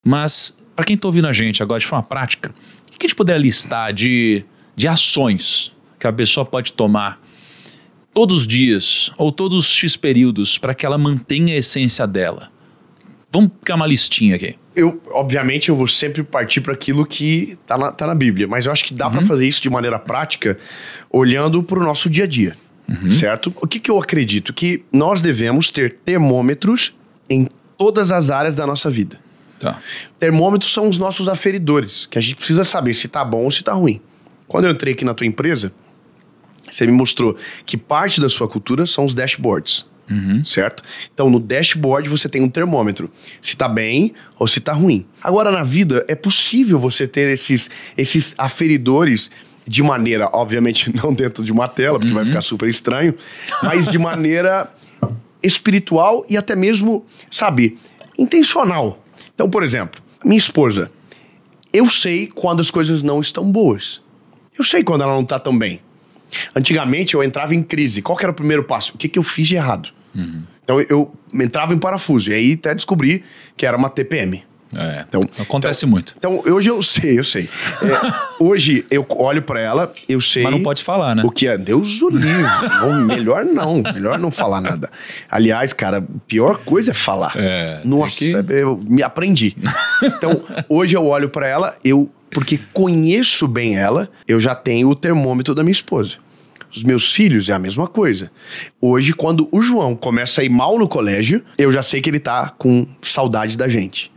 Mas, para quem está ouvindo a gente agora de forma prática, o que a gente poderia listar de ações que a pessoa pode tomar todos os dias ou todos os X períodos para que ela mantenha a essência dela? Vamos pegar uma listinha aqui. Obviamente, eu vou sempre partir para aquilo que tá na Bíblia, mas eu acho que dá para fazer isso de maneira prática olhando para o nosso dia a dia, certo? O que eu acredito? Que nós devemos ter termômetros em todas as áreas da nossa vida. Tá. Termômetros são os nossos aferidores, que a gente precisa saber se tá bom ou se tá ruim. Quando eu entrei aqui na tua empresa, você me mostrou que parte da sua cultura são os dashboards. Certo? Então no dashboard você tem um termômetro, se tá bem ou se tá ruim. Agora na vida é possível você ter esses aferidores de maneira, obviamente não dentro de uma tela, porque vai ficar super estranho, mas de maneira espiritual e até mesmo, sabe, intencional. Então, por exemplo, minha esposa, eu sei quando as coisas não estão boas, eu sei quando ela não tá tão bem. Antigamente eu entrava em crise. Qual que era o primeiro passo? O que eu fiz de errado? Então eu entrava em parafuso. E aí até descobri que era uma TPM. Então, acontece muito. Então hoje eu sei. Hoje eu olho pra ela, eu sei... Mas não pode falar, né? O que é? Deus o livre. Melhor não falar nada. Aliás, cara, a pior coisa é falar. Nossa, eu me aprendi. Então hoje eu olho pra ela, porque conheço bem ela, eu já tenho o termômetro da minha esposa. Os meus filhos é a mesma coisa. Hoje, quando o João começa a ir mal no colégio, eu já sei que ele tá com saudade da gente.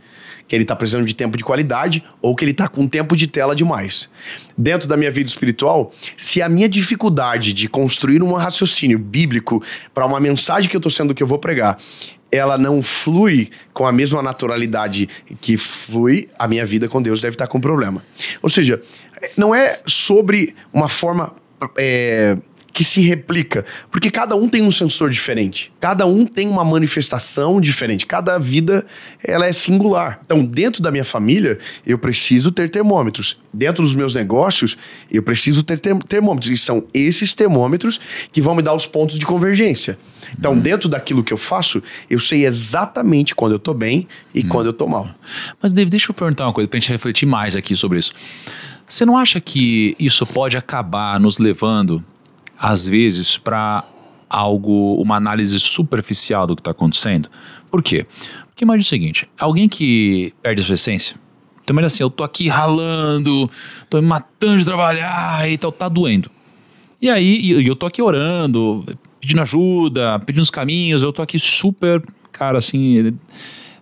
Que ele tá precisando de tempo de qualidade ou que ele tá com tempo de tela demais. Dentro da minha vida espiritual, se a minha dificuldade de construir um raciocínio bíblico para uma mensagem que eu vou pregar, ela não flui com a mesma naturalidade que flui, a minha vida com Deus deve estar com problema. Ou seja, não é sobre uma forma que se replica, porque cada um tem um sensor diferente, cada um tem uma manifestação diferente, cada vida ela é singular. Então, dentro da minha família, eu preciso ter termômetros. Dentro dos meus negócios, eu preciso ter termômetros. E são esses termômetros que vão me dar os pontos de convergência. Então, dentro daquilo que eu faço, eu sei exatamente quando eu tô bem e quando eu tô mal. Mas, David, deixa eu perguntar uma coisa pra gente refletir mais aqui sobre isso. Você não acha que isso pode acabar nos levando, às vezes, para uma análise superficial do que está acontecendo? Por quê? Porque imagina o seguinte, alguém que perde a sua essência, então imagina assim, eu tô aqui ralando, tô me matando de trabalhar e tal, tá doendo. E aí, eu tô aqui orando, pedindo ajuda, pedindo os caminhos, eu tô aqui super, cara, assim,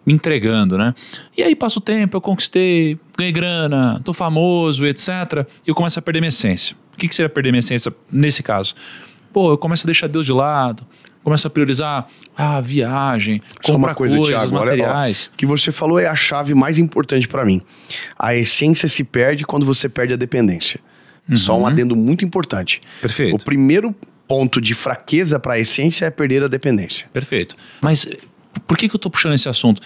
me entregando, né? E aí passa o tempo, eu conquistei, ganhei grana, tô famoso, etc. E eu começo a perder minha essência. O que seria perder minha essência nesse caso? Pô, eu começo a deixar Deus de lado, começo a priorizar a viagem, comprar coisas, Thiago, materiais. Olha, o que você falou é a chave mais importante para mim. A essência se perde quando você perde a dependência. Só um adendo muito importante. Perfeito. O primeiro ponto de fraqueza para a essência é perder a dependência. Perfeito. Mas por que eu tô puxando esse assunto?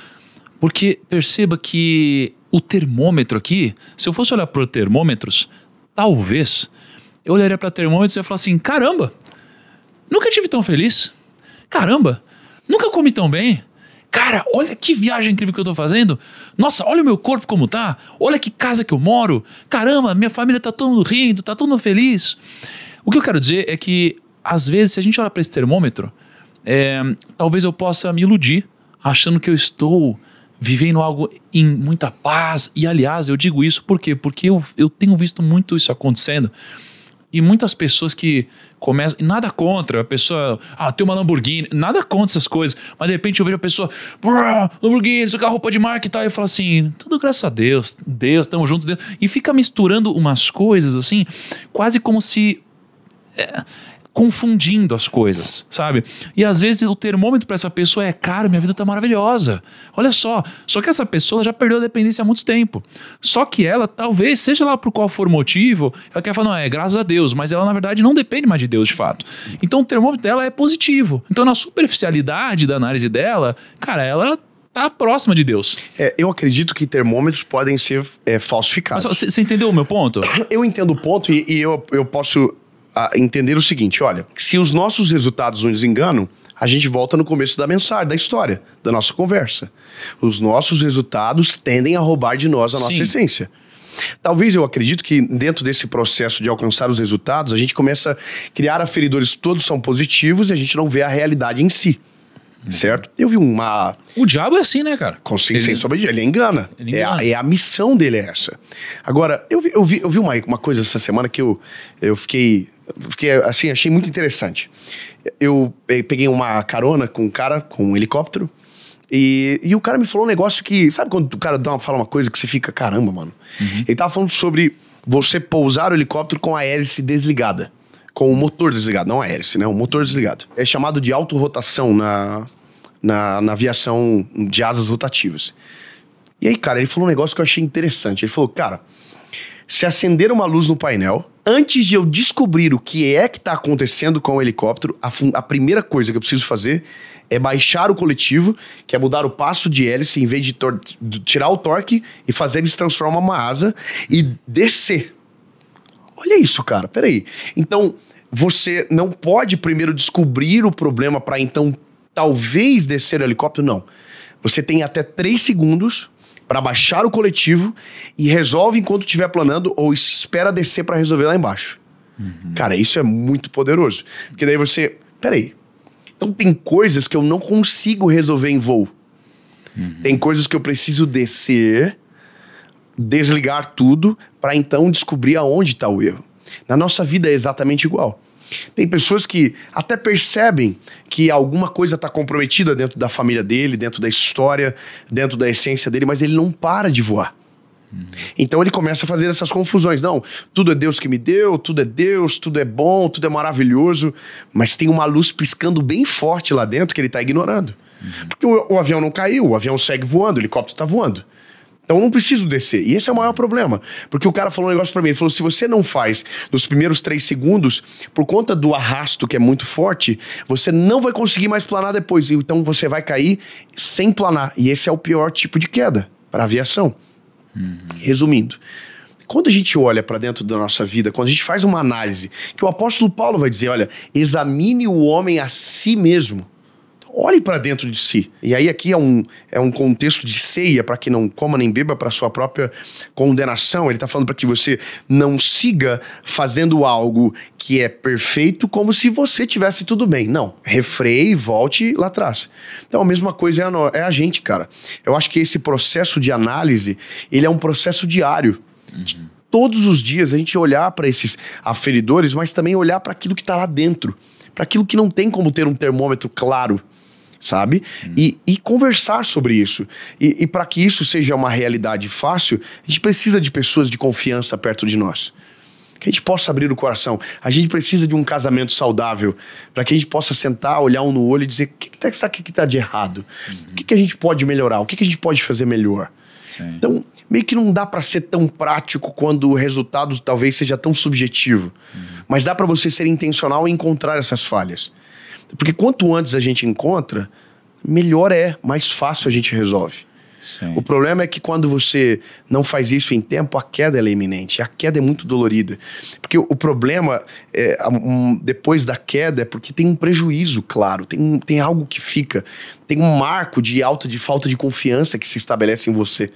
Porque perceba que o termômetro aqui, se eu fosse olhar para termômetros, talvez eu olharia para termômetros e ia falar assim, caramba, nunca tive tão feliz. Caramba, nunca comi tão bem. Cara, olha que viagem incrível que eu tô fazendo. Nossa, olha o meu corpo como tá. Olha que casa que eu moro. Caramba, minha família tá todo mundo rindo, tá todo mundo feliz. O que eu quero dizer é que, às vezes, se a gente olhar para esse termômetro, talvez eu possa me iludir, achando que eu estou vivendo algo em muita paz. E, aliás, eu digo isso por quê? Porque eu tenho visto muito isso acontecendo. E muitas pessoas que começam... E nada contra a pessoa... tem uma Lamborghini. Nada contra essas coisas. Mas de repente eu vejo a pessoa... Lamborghini, isso aqui é roupa de marca e tal. E eu falo assim... Tudo graças a Deus. Deus, tamo junto. Deus. E fica misturando umas coisas assim... Quase como se... confundindo as coisas, sabe? E às vezes o termômetro para essa pessoa é, cara, minha vida tá maravilhosa. Olha só que essa pessoa já perdeu a dependência há muito tempo. Só que ela, talvez, seja lá por qual for motivo, ela quer falar, não, graças a Deus, mas ela na verdade não depende mais de Deus de fato. Então o termômetro dela é positivo. Então na superficialidade da análise dela, cara, ela tá próxima de Deus. Eu acredito que termômetros podem ser falsificados. Mas você entendeu o meu ponto? Eu entendo o ponto e eu posso... entender o seguinte, olha, se os nossos resultados nos enganam, A gente volta no começo da mensagem, da história, da nossa conversa. Os nossos resultados tendem a roubar de nós a nossa essência. Talvez eu acredito que dentro desse processo de alcançar os resultados, a gente começa a criar aferidores, todos são positivos e a gente não vê a realidade em si. Certo? Eu vi uma... O diabo é assim, né, cara? Sem sombra de... Ele engana. É a missão dele é essa. Agora, eu vi uma coisa essa semana que eu fiquei assim, achei muito interessante. Eu peguei uma carona com um cara, com um helicóptero, e o cara me falou um negócio que... Sabe quando o cara fala uma coisa que você fica, caramba, mano? Ele tava falando sobre você pousar o helicóptero com a hélice desligada. Com o motor desligado, não a hélice, né? O motor desligado. É chamado de autorrotação na aviação de asas rotativas. E aí, cara, ele falou um negócio que eu achei interessante. Ele falou, cara, se acender uma luz no painel, antes de eu descobrir o que é que tá acontecendo com o helicóptero, a primeira coisa que eu preciso fazer é baixar o coletivo, que é mudar o passo de hélice, em vez de tirar o torque e fazer ele se transformar numa asa e descer. Olha isso, cara, peraí. Então, você não pode primeiro descobrir o problema para então talvez descer o helicóptero, não. Você tem até 3 segundos para baixar o coletivo e resolve enquanto estiver planando ou espera descer para resolver lá embaixo. Cara, isso é muito poderoso. Porque daí você... Peraí. Então tem coisas que eu não consigo resolver em voo. Tem coisas que eu preciso descer... desligar tudo para então descobrir aonde está o erro. Na nossa vida é exatamente igual. Tem pessoas que até percebem que alguma coisa está comprometida dentro da família dele, dentro da história, dentro da essência dele, mas ele não para de voar. Então ele começa a fazer essas confusões. Não, tudo é Deus que me deu, tudo é Deus, tudo é bom, tudo é maravilhoso, mas tem uma luz piscando bem forte lá dentro que ele está ignorando. Porque o avião não caiu, o avião segue voando, o helicóptero está voando. Então eu não preciso descer. E esse é o maior problema. Porque o cara falou um negócio pra mim. Ele falou, se você não faz nos primeiros 3 segundos, por conta do arrasto que é muito forte, você não vai conseguir mais planar depois. Então você vai cair sem planar. E esse é o pior tipo de queda para aviação. Resumindo, quando a gente olha para dentro da nossa vida, quando a gente faz uma análise, que o apóstolo Paulo vai dizer, olha, examine o homem a si mesmo. Olhe para dentro de si. E aí aqui é um contexto de ceia para que não coma nem beba para sua própria condenação. Ele está falando para que você não siga fazendo algo que é perfeito como se você tivesse tudo bem. Não. Refreie e volte lá atrás. Então a mesma coisa é a gente, cara. Eu acho que esse processo de análise, ele é um processo diário. Todos os dias a gente olhar para esses aferidores, mas também olhar para aquilo que está lá dentro. Para aquilo que não tem como ter um termômetro claro. Sabe? E conversar sobre isso. E para que isso seja uma realidade fácil, a gente precisa de pessoas de confiança perto de nós. Que a gente possa abrir o coração. A gente precisa de um casamento saudável, para que a gente possa sentar, olhar um no olho e dizer, o que está de errado? O que a gente pode melhorar? O que a gente pode fazer melhor? Sim. Então, meio que não dá para ser tão prático quando o resultado talvez seja tão subjetivo. Mas dá para você ser intencional e encontrar essas falhas. Porque quanto antes a gente encontra, melhor mais fácil a gente resolve. Sim. O problema é que quando você não faz isso em tempo, a queda é iminente. A queda é muito dolorida. Porque o problema, depois da queda, é porque tem um prejuízo, claro. Tem algo que fica. Tem um marco de falta de confiança que se estabelece em você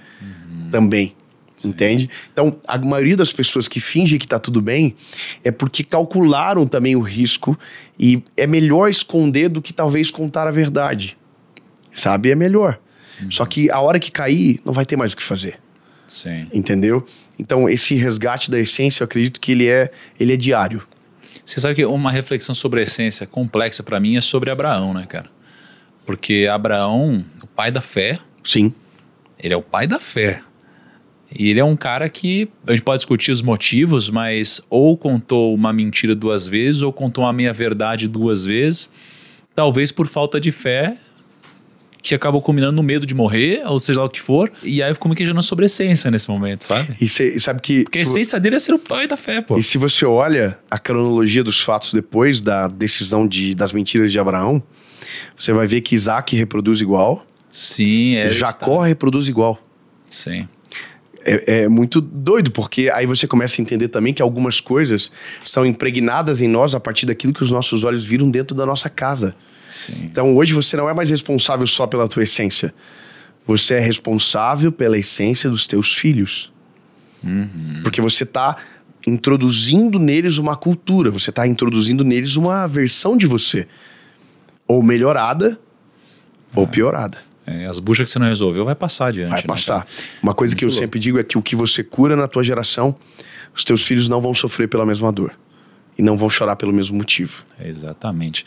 também. Sim. Entende? Então, a maioria das pessoas que fingem que tá tudo bem é porque calcularam também o risco e é melhor esconder do que talvez contar a verdade. Sabe? É melhor. Só que a hora que cair, não vai ter mais o que fazer. Sim. Entendeu? Então, esse resgate da essência, eu acredito que ele é diário. Você sabe que uma reflexão sobre a essência complexa para mim é sobre Abraão, né, cara? Porque Abraão, o pai da fé... Sim. Ele é o pai da fé. E ele é um cara que a gente pode discutir os motivos, mas ou contou uma mentira 2 vezes, ou contou uma meia-verdade 2 vezes, talvez por falta de fé, que acabou combinando no medo de morrer, ou seja lá o que for, e aí ficou me queixando sobre a essência nesse momento, sabe? E sabe que... Porque a essência dele é ser o pai da fé, pô. E se você olha a cronologia dos fatos depois da decisão das mentiras de Abraão, você vai ver que Isaac reproduz igual. Sim, Jacó reproduz igual. Sim. É muito doido, porque aí você começa a entender também que algumas coisas são impregnadas em nós a partir daquilo que os nossos olhos viram dentro da nossa casa. Sim. Então hoje você não é mais responsável só pela tua essência. Você é responsável pela essência dos teus filhos. Porque você está introduzindo neles uma cultura, você está introduzindo neles uma versão de você. Ou melhorada, ou piorada. As buchas que você não resolveu vai passar adiante. Vai passar. Né, uma coisa que eu sempre digo é que o que você cura na tua geração, os teus filhos não vão sofrer pela mesma dor. E não vão chorar pelo mesmo motivo. Exatamente.